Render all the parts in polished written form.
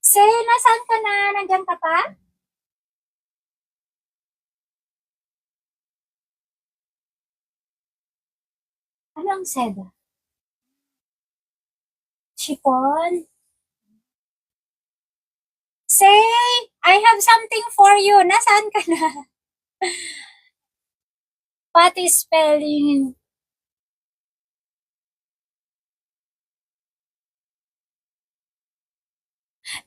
Say, nasaan ka na? Nandiyan ka pa? Ano ang seda? Chiffon? Say, I have something for you. Nasaan ka na? Pati spelling.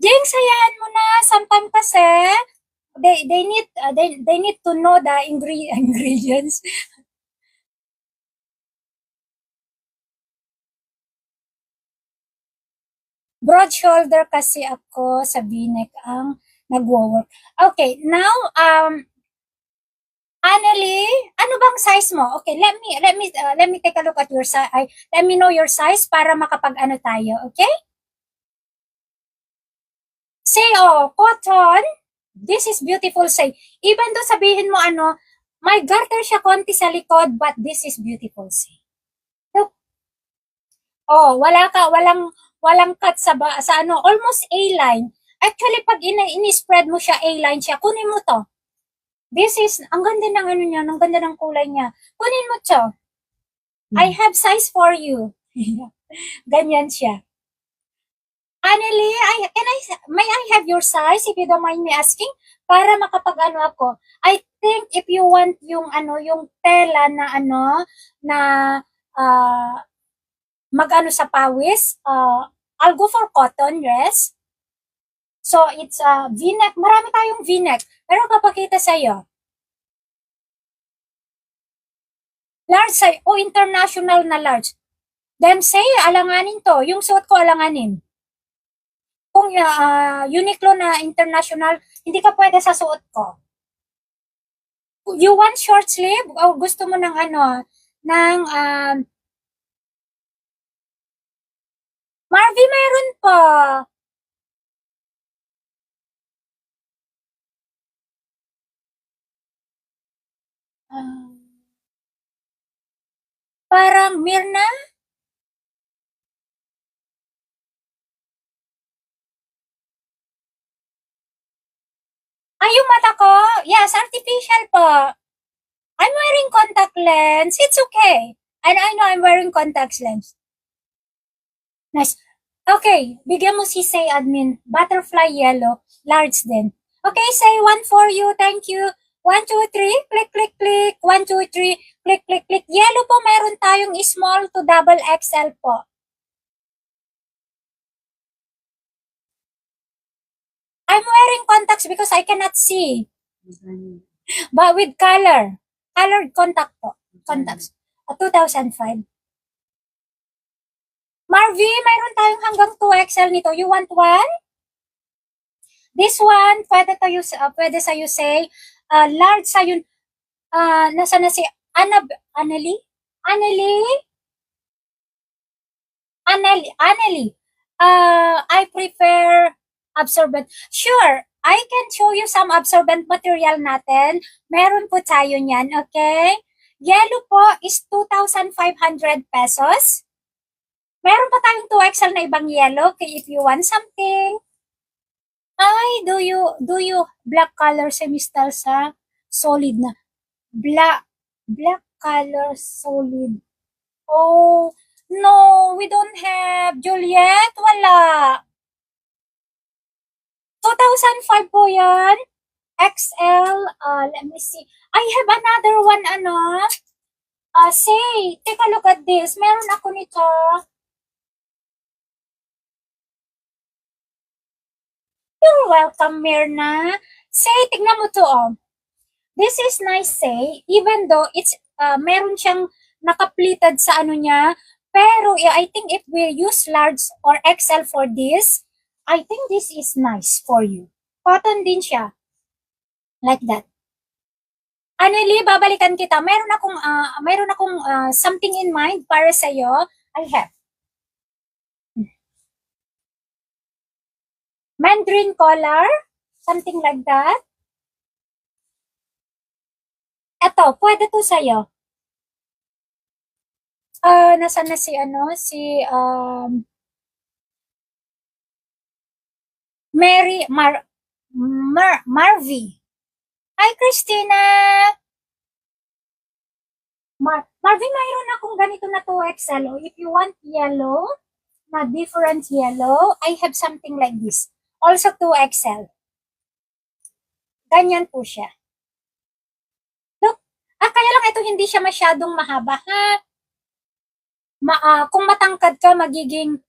Jeng, sayahan mo na. Sometimes kasi, they need to know the ingredients. Broad shoulder kasi ako sa V-neck ang nagwo-work. Okay, now, Annalie, ano bang size mo? Okay, let me take a look at your size. Let me know your size para makapag-ano tayo, okay? Say, oh, cotton. This is beautiful, say. Even though sabihin mo ano, may garter siya konti sa likod, but this is beautiful, say. Look. Oh, walang cut sa ano, almost A-line. Actually, pag ini-spread mo siya, A-line siya, kunin mo to. This is, ang ganda ng ano niya, ang ganda ng kulay niya. Kunin mo to. I have size for you. Ganyan siya. Annalie, may I have your size if you don't mind me asking? Para makapag-ano ako. I think if you want yung ano, yung tela na ano, na mag-ano sa pawis, I'll go for cotton dress. So, it's V-neck. Marami tayong V-neck. Pero kapakita sa'yo. Large size. O, international na large. Then, say, alanganin to. Yung suot ko, alanganin. Kung Uniqlo na international, hindi ka pwede sa suot ko. You want short sleeve? O gusto mo ng ano, ng, Marvy, mayroon pa. Parang Mirna? Ay, yung mata ko? Yes, artificial po. I'm wearing contact lens. It's okay. And I know I'm wearing contact lens. Nice. Okay, bigyan mo si Say Admin. Butterfly yellow. Large din. Okay, Say, one for you. Thank you. 1, 2, 3. Click, click, click. 1, 2, 3. Click, click, click. Yellow po, meron tayong small to double XL po. I'm wearing contacts because I cannot see. But with color. Colored contact po. Contacts. 2005. Marvy, mayroon tayong hanggang 2XL nito. You want one? This one, pwede sa'yo say, large sa'yo, nasa na si Annalie? I prefer absorbent. Sure, I can show you some absorbent material natin. Meron po tayo niyan, okay? Yellow po is 2,500 pesos. Meron pa tayong 2XL na ibang yellow, okay, if you want something. Ay, do you black color semistal sa solid na? Black color solid. Oh, no, we don't have. Juliet, wala. 2005 po yan. XL, let me see. I have another one, ano. Say, take a look at this. Meron ako nito. You're welcome, Mirna. Say, tignan mo to, oh. This is nice, say, even though it's, meron siyang nakaplited sa ano niya, pero I think if we use large or XL for this, I think this is nice for you. Cotton din siya. Like that. Annalie, babalikan kita. Meron akong something in mind para sa iyo. I have. Mandarin color, something like that. Eto, pwede to sa'yo. Nasaan na si Mary Marvy. Hi, Christina! Marvy, mayroon akong ganito na 2XL. If you want yellow, na different yellow, I have something like this. Also 2XL. Ganyan po siya. Look, kaya lang ito hindi siya masyadong mahaba, ha? Kung matangkad ka, magiging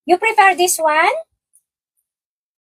you prefer this one?